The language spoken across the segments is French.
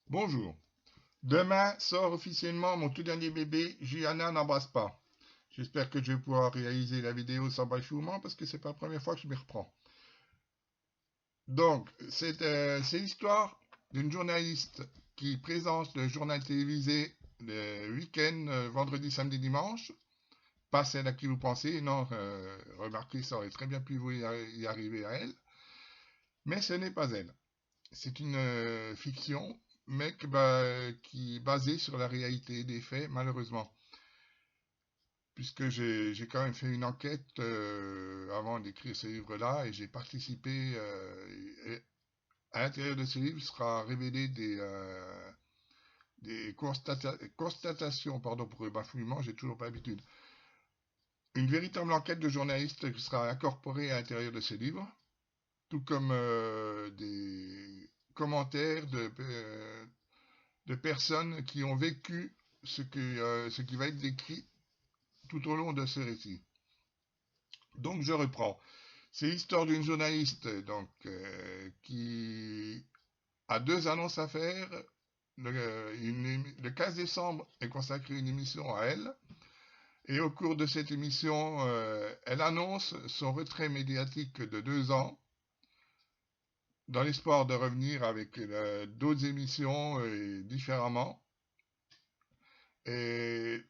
Bonjour. Demain sort officiellement mon tout dernier bébé, Juliana n'embrasse pas. J'espère que je vais pouvoir réaliser la vidéo sans bafouement parce que c'est pas la première fois que je m'y reprends. Donc, c'est l'histoire d'une journaliste qui présente le journal télévisé le week-end, vendredi, samedi, dimanche. Pas celle à qui vous pensez, non, remarquez, ça aurait très bien pu vous y arriver à elle. Mais ce n'est pas elle. C'est une fiction, mais qui est basée sur la réalité des faits, malheureusement. Puisque j'ai quand même fait une enquête avant d'écrire ce livre-là, et j'ai participé, à l'intérieur de ce livre sera révélé des constatations, pardon pour le bafouillement, j'ai toujours pas l'habitude. Une véritable enquête de journaliste qui sera incorporée à l'intérieur de ce livre, tout comme des commentaires de personnes qui ont vécu ce qui va être décrit tout au long de ce récit. Donc je reprends. C'est l'histoire d'une journaliste qui a deux annonces à faire. Le 15 décembre est consacré une émission à elle. Et au cours de cette émission, elle annonce son retrait médiatique de 2 ans dans l'espoir de revenir avec d'autres émissions différemment. Et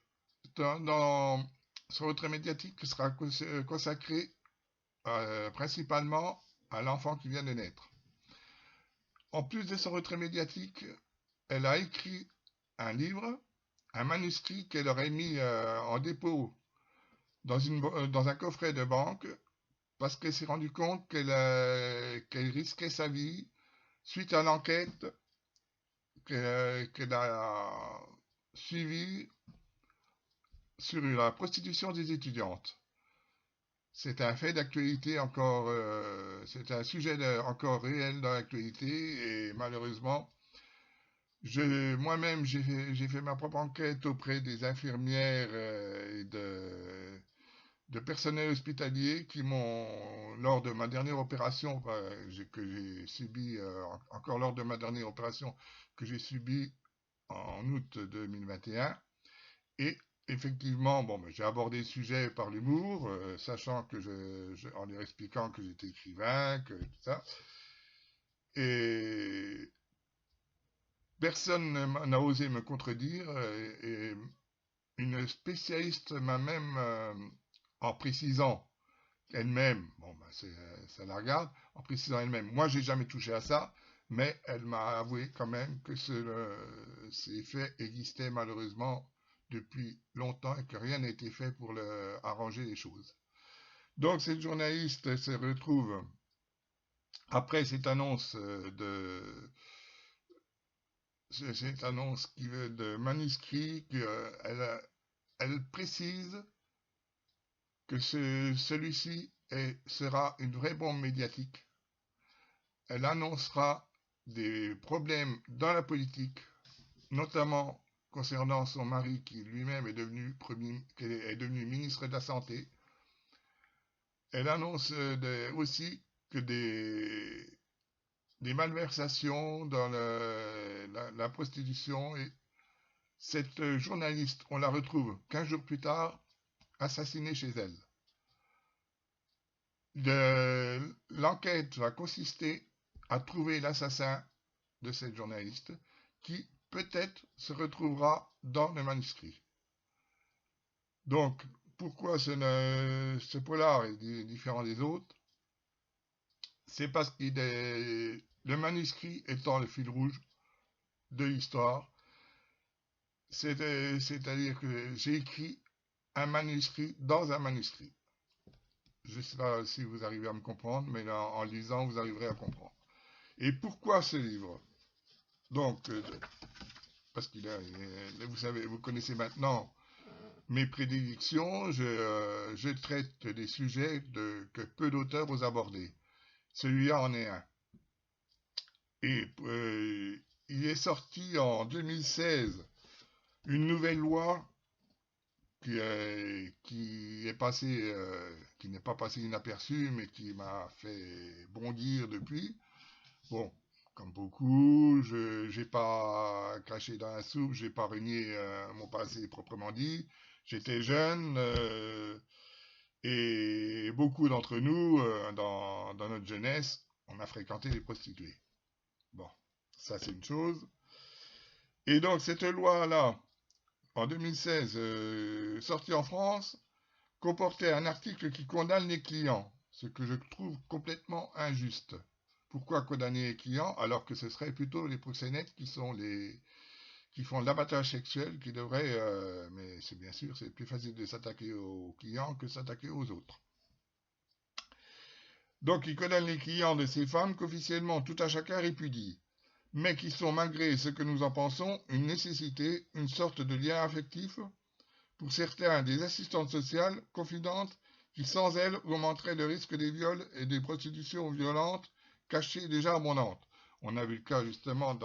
dans son retrait médiatique sera consacré principalement à l'enfant qui vient de naître. En plus de son retrait médiatique, elle a écrit un livre, un manuscrit qu'elle aurait mis en dépôt dans un coffret de banque parce qu'elle s'est rendue compte qu'elle risquait sa vie suite à l'enquête qu'elle a suivie sur la prostitution des étudiantes. C'est un fait d'actualité encore, c'est un sujet encore réel dans l'actualité et malheureusement, moi-même j'ai fait ma propre enquête auprès des infirmières et de personnel hospitalier qui m'ont, lors de ma dernière opération que j'ai subie, encore lors de ma dernière opération que j'ai subie en août 2021, et effectivement, bon, j'ai abordé le sujet par l'humour, sachant que en leur expliquant que j'étais écrivain, que tout ça. Et personne n'a osé me contredire. Et une spécialiste m'a même, en précisant elle-même, bon, ça la regarde, en précisant elle-même, moi j'ai jamais touché à ça, mais elle m'a avoué quand même que ces faits existaient malheureusement depuis longtemps et que rien n'a été fait pour arranger les choses. Donc cette journaliste se retrouve, après cette annonce cette annonce de manuscrit, elle précise que celui-ci sera une vraie bombe médiatique. Elle annoncera des problèmes dans la politique, notamment concernant son mari qui lui-même est devenu ministre de la Santé. Elle annonce aussi que des malversations dans la prostitution. Et cette journaliste, on la retrouve 15 jours plus tard, assassinée chez elle. L'enquête va consister à trouver l'assassin de cette journaliste qui peut-être se retrouvera dans le manuscrit. Donc, pourquoi ce polar est différent des autres? C'est parce que le manuscrit étant le fil rouge de l'histoire, c'est-à-dire que j'ai écrit un manuscrit dans un manuscrit. Je ne sais pas si vous arrivez à me comprendre, mais là, en lisant, vous arriverez à comprendre. Et pourquoi ce livre? Donc, parce vous savez, vous connaissez maintenant mes prédictions, je traite des sujets que peu d'auteurs osent aborder. Celui-là en est un. Et il est sorti en 2016 une nouvelle loi qui est passée, qui n'est pas passée inaperçue, mais qui m'a fait bondir depuis. Bon, comme beaucoup, j'ai pas craché dans la soupe, j'ai pas renié mon passé proprement dit. J'étais jeune et beaucoup d'entre nous, dans notre jeunesse, on a fréquenté les prostituées. Bon, ça c'est une chose. Et donc cette loi-là, en 2016, sortie en France, comportait un article qui condamne les clients, ce que je trouve complètement injuste. Pourquoi condamner les clients alors que ce serait plutôt les proxénètes qui font l'abattage sexuel qui devraient, mais c'est bien sûr, c'est plus facile de s'attaquer aux clients que de s'attaquer aux autres. Donc ils condamnent les clients de ces femmes qu'officiellement tout à chacun répudie, mais qui sont, malgré ce que nous en pensons, une nécessité, une sorte de lien affectif, pour certains des assistantes sociales confidentes qui sans elles augmenteraient le risque des viols et des prostitutions violentes cachées déjà abondantes. On a vu le cas justement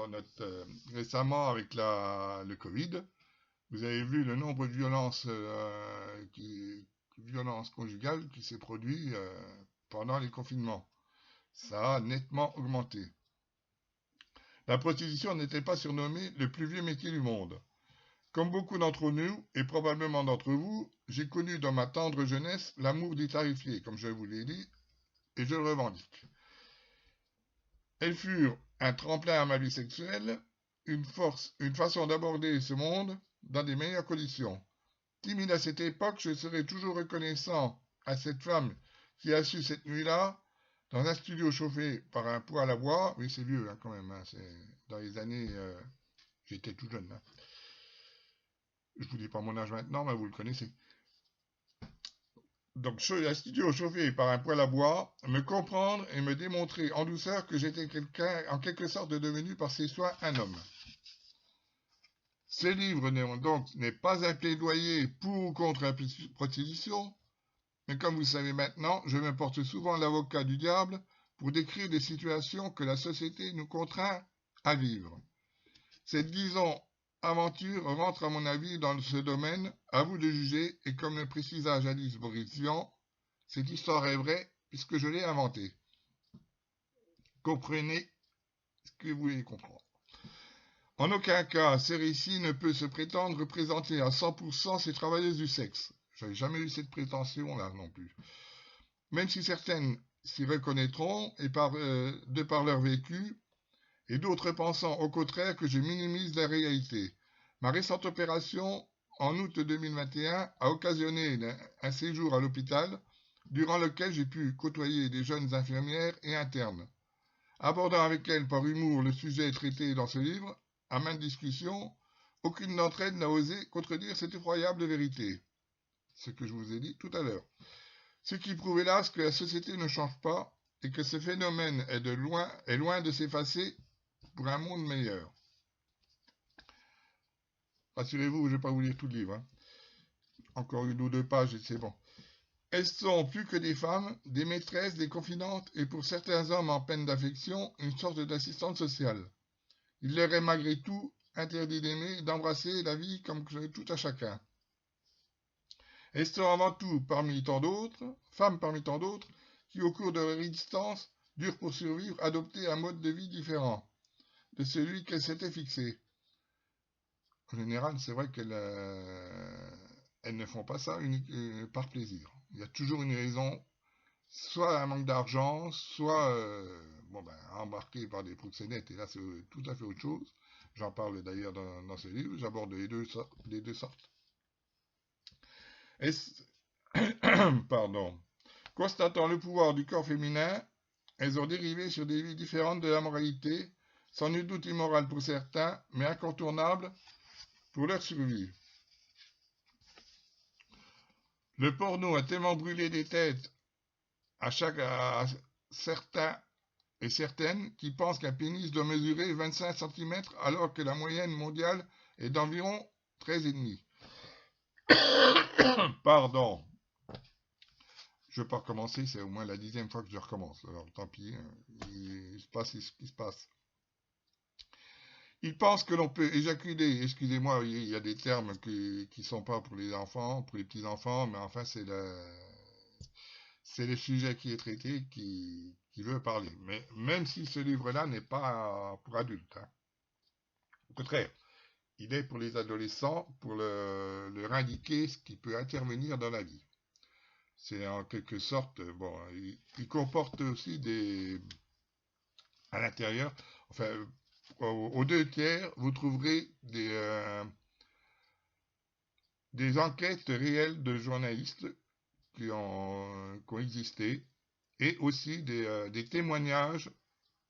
récemment avec le Covid. Vous avez vu le nombre de violences conjugales qui s'est produit pendant les confinements. Ça a nettement augmenté. La prostitution n'était pas surnommée le plus vieux métier du monde. Comme beaucoup d'entre nous, et probablement d'entre vous, j'ai connu dans ma tendre jeunesse l'amour des tarifiés, comme je vous l'ai dit, et je le revendique. Elles furent un tremplin à ma vie sexuelle, une façon d'aborder ce monde dans des meilleures conditions. Timide à cette époque, je serai toujours reconnaissant à cette femme qui a su cette nuit-là, dans un studio chauffé par un poêle à bois, oui c'est vieux quand même, c'est dans les années, j'étais tout jeune. Je vous dis pas mon âge maintenant, mais vous le connaissez. Donc, un studio chauffé par un poêle à bois, me comprendre et me démontrer en douceur que j'étais quelqu'un, en quelque sorte devenu par ses soins un homme. Ce livre n'est pas un plaidoyer pour ou contre la prostitution, mais comme vous savez maintenant, je me porte souvent l'avocat du diable pour décrire des situations que la société nous contraint à vivre. Cette, disons, aventure rentre à mon avis dans ce domaine, à vous de juger, et comme le précisa jadis Boris Vian, cette histoire est vraie puisque je l'ai inventée. Comprenez ce que vous voulez comprendre. En aucun cas, ce récit ne peut se prétendre représenter à 100% ces travailleuses du sexe. Je n'avais jamais eu cette prétention-là non plus. Même si certaines s'y reconnaîtront, et de par leur vécu, et d'autres pensant au contraire que je minimise la réalité. Ma récente opération, en août 2021, a occasionné un séjour à l'hôpital, durant lequel j'ai pu côtoyer des jeunes infirmières et internes. Abordant avec elles par humour le sujet traité dans ce livre, à maintes discussions, aucune d'entre elles n'a osé contredire cette effroyable vérité. Ce que je vous ai dit tout à l'heure. Ce qui prouve hélas que la société ne change pas et que ce phénomène est loin de s'effacer pour un monde meilleur. Rassurez-vous, je ne vais pas vous lire tout le livre. Encore une ou deux pages et c'est bon. Elles sont plus que des femmes, des maîtresses, des confidentes et pour certains hommes en peine d'affection, une sorte d'assistante sociale. Il leur est malgré tout interdit d'aimer et d'embrasser la vie comme tout à chacun. Elles sont avant tout femmes parmi tant d'autres, qui au cours de leur existence durent pour survivre adopter un mode de vie différent de celui qu'elles s'étaient fixé. En général, c'est vrai qu'elles ne font pas ça par plaisir. Il y a toujours une raison, soit un manque d'argent, soit embarqué par des proxénètes, et là c'est tout à fait autre chose. J'en parle d'ailleurs dans ce livre, j'aborde les deux sortes. Pardon. Constatant le pouvoir du corps féminin, elles ont dérivé sur des vies différentes de la moralité, sans nul doute immorales pour certains, mais incontournables pour leur survie. Le porno a tellement brûlé des têtes à certains et certaines qui pensent qu'un pénis doit mesurer 25 cm alors que la moyenne mondiale est d'environ 13,5. Pardon. Je ne vais pas recommencer, c'est au moins la 10e fois que je recommence. Alors tant pis, il se passe ce qui se passe. Ils pensent que l'on peut éjaculer, excusez-moi, il y a des termes qui ne sont pas pour les enfants, pour les petits-enfants, mais enfin c'est le sujet qui est traité, qui qui veut parler. Mais même si ce livre-là n'est pas pour adultes, hein. Au contraire, il est pour les adolescents, pour leur indiquer ce qui peut intervenir dans la vie. C'est en quelque sorte, bon, il comporte aussi à l'intérieur, enfin, aux 2 tiers, vous trouverez des enquêtes réelles de journalistes qui ont existé, et aussi des témoignages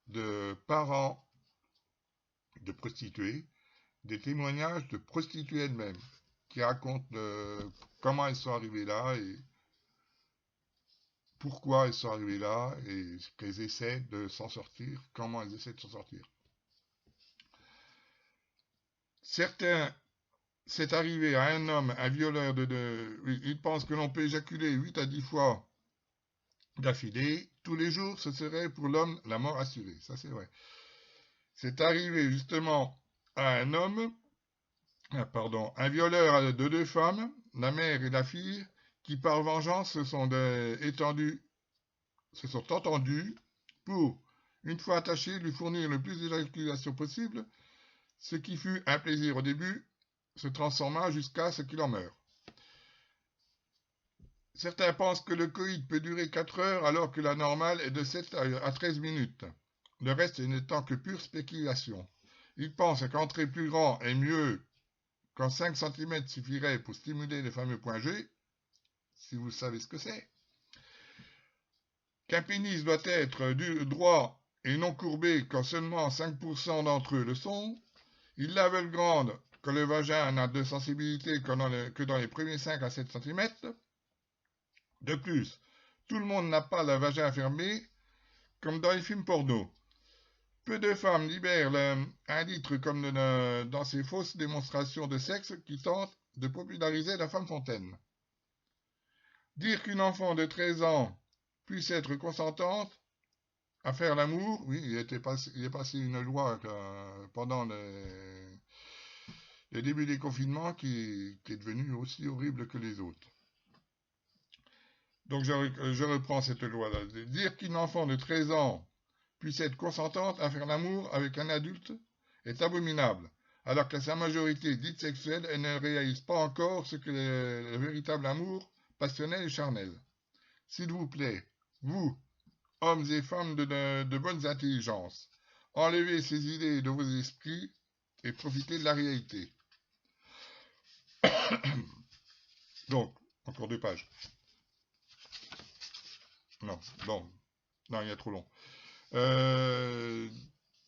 de parents de prostituées, des témoignages de prostituées elles-mêmes, qui racontent comment elles sont arrivées là et pourquoi elles sont arrivées là et qu'elles essaient de s'en sortir, comment elles essaient de s'en sortir. Certains, c'est arrivé à un homme, un violeur il pense que l'on peut éjaculer 8 à 10 fois d'affilée. Tous les jours, ce serait pour l'homme la mort assurée. Ça, c'est vrai. C'est arrivé justement à un homme, un violeur de 2 femmes, la mère et la fille, qui par vengeance se sont entendus pour, une fois attachés, lui fournir le plus d'éjaculation possible, ce qui fut un plaisir au début, se transforma jusqu'à ce qu'il en meure. Certains pensent que le coït peut durer 4 heures alors que la normale est de 7 à 13 minutes, le reste n'étant que pure spéculation. Ils pensent qu'entrer plus grand est mieux, quand 5 cm suffirait pour stimuler les fameux points G, si vous savez ce que c'est. Qu'un pénis doit être droit et non courbé quand seulement 5% d'entre eux le sont. Ils la veulent grande quand le vagin n'a de sensibilité que dans les premiers 5 à 7 cm. De plus, tout le monde n'a pas le vagin fermé comme dans les films porno. Peu de femmes libèrent un litre comme dans ces fausses démonstrations de sexe qui tentent de populariser la femme fontaine. Dire qu'une enfant de 13 ans puisse être consentante à faire l'amour, oui, il est passé une loi pendant le début des confinements qui est devenue aussi horrible que les autres. Donc je reprends cette loi-là. Dire qu'une enfant de 13 ans puisse être consentante à faire l'amour avec un adulte est abominable, alors qu'à sa majorité dite sexuelle, elle ne réalise pas encore ce que le véritable amour passionnel et charnel. S'il vous plaît, vous, hommes et femmes de bonnes intelligences, enlevez ces idées de vos esprits et profitez de la réalité. Donc, encore 2 pages. Non, il y a trop long.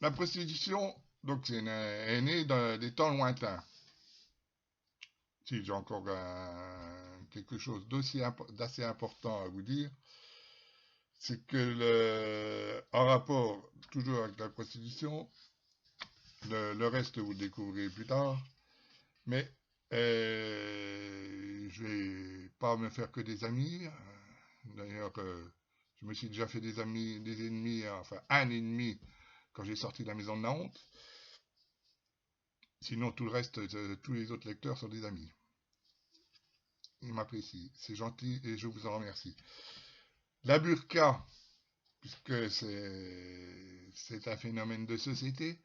La prostitution, donc, est née dans des temps lointains. Si j'ai encore quelque chose d'assez important à vous dire, c'est que en rapport toujours avec la prostitution, le reste vous le découvrirez plus tard, mais je vais pas me faire que des amis. D'ailleurs, je me suis déjà fait des ennemis, enfin un ennemi quand j'ai sorti de la maison de la honte. Sinon, tout le reste, tous les autres lecteurs sont des amis. Ils m'apprécient, c'est gentil et je vous en remercie. La burqa, puisque c'est un phénomène de société,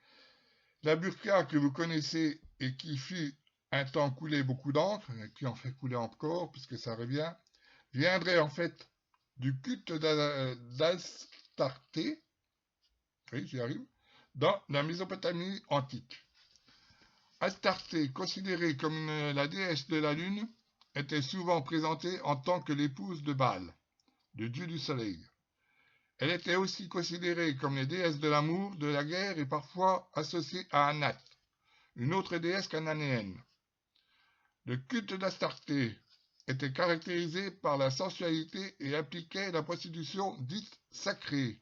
la burqa que vous connaissez et qui fit un temps couler beaucoup d'encre, qui en fait couler encore, puisque ça revient, viendrait en fait du culte d'Astarté, oui, j'y arrive, dans la Mésopotamie antique. Astarté, considérée comme la déesse de la lune, était souvent présentée en tant que l'épouse de Baal, le dieu du soleil. Elle était aussi considérée comme les déesses de l'amour, de la guerre et parfois associée à Anat, une autre déesse cananéenne. Le culte d'Astarté était caractérisé par la sensualité et impliquait la prostitution dite sacrée.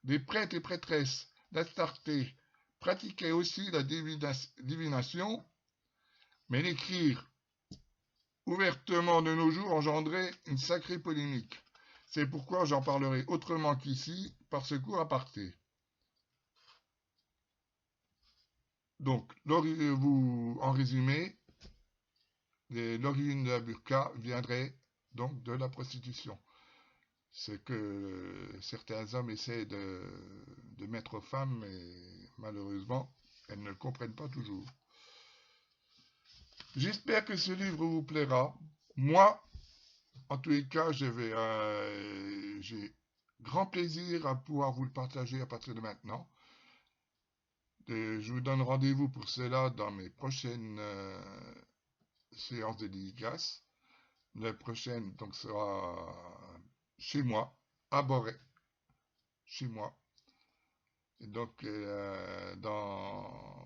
Les prêtres et prêtresses d'Astarté pratiquaient aussi la divination, mais l'écrire ouvertement de nos jours engendrait une sacrée polémique. C'est pourquoi j'en parlerai autrement qu'ici, par ce court aparté. Donc, en résumé, l'origine de la burqa viendrait donc de la prostitution. ce que certains hommes essaient de mettre aux femmes, et malheureusement, elles ne le comprennent pas toujours. J'espère que ce livre vous plaira. Moi, en tous les cas, j'ai grand plaisir à pouvoir vous le partager à partir de maintenant. Je vous donne rendez-vous pour cela dans mes prochaines séances de dédicace. La prochaine donc sera chez moi, à Boré, chez moi. Et donc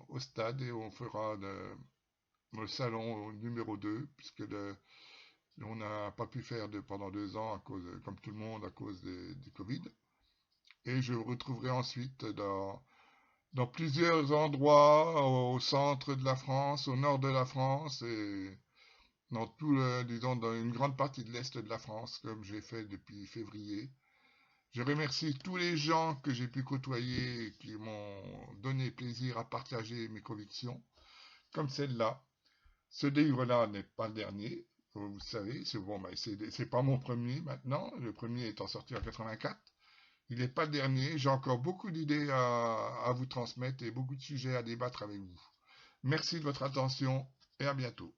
au stade, et on fera le salon numéro 2, puisque on n'a pas pu faire pendant 2 ans, comme tout le monde, à cause du Covid. Et je vous retrouverai ensuite dans plusieurs endroits au centre de la France, au nord de la France, et disons, dans une grande partie de l'est de la France, comme j'ai fait depuis février. Je remercie tous les gens que j'ai pu côtoyer et qui m'ont donné plaisir à partager mes convictions, comme celle-là. Ce livre-là n'est pas le dernier, vous savez, c'est pas mon premier maintenant, le premier étant sorti en 84. Il n'est pas le dernier, j'ai encore beaucoup d'idées à vous transmettre et beaucoup de sujets à débattre avec vous. Merci de votre attention et à bientôt.